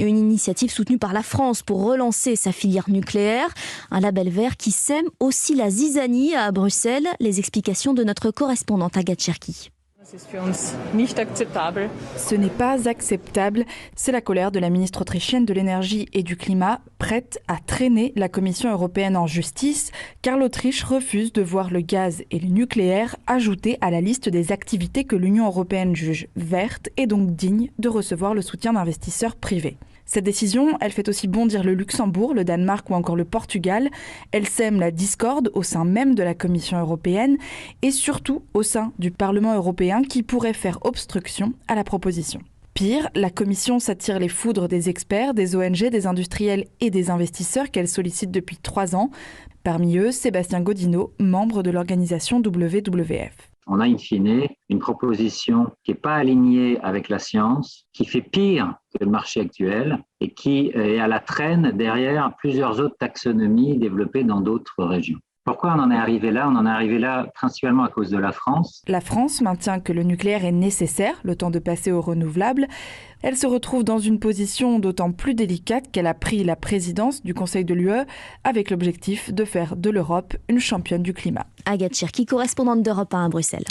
Une initiative soutenue par la France pour relancer sa filière nucléaire. Un label vert qui sème aussi la zizanie à Bruxelles. Les explications de notre correspondante Agathe Cherki. Ce n'est pas acceptable. C'est la colère de la ministre autrichienne de l'énergie et du climat, prête à traîner la Commission européenne en justice, car l'Autriche refuse de voir le gaz et le nucléaire ajoutés à la liste des activités que l'Union européenne juge vertes et donc dignes de recevoir le soutien d'investisseurs privés. Cette décision, elle fait aussi bondir le Luxembourg, le Danemark ou encore le Portugal. Elle sème la discorde au sein même de la Commission européenne et surtout au sein du Parlement européen qui pourrait faire obstruction à la proposition. Pire, la Commission s'attire les foudres des experts, des ONG, des industriels et des investisseurs qu'elle sollicite depuis 3 ans. Parmi eux, Sébastien Gaudino, membre de l'organisation WWF. On a in fine une proposition qui n'est pas alignée avec la science, qui fait pire que le marché actuel et qui est à la traîne derrière plusieurs autres taxonomies développées dans d'autres régions. Pourquoi on en est arrivé là ? On en est arrivé là principalement à cause de la France. La France maintient que le nucléaire est nécessaire, le temps de passer au renouvelable. Elle se retrouve dans une position d'autant plus délicate qu'elle a pris la présidence du Conseil de l'UE avec l'objectif de faire de l'Europe une championne du climat. Agathe Cherki, correspondante d'Europe 1 à Bruxelles.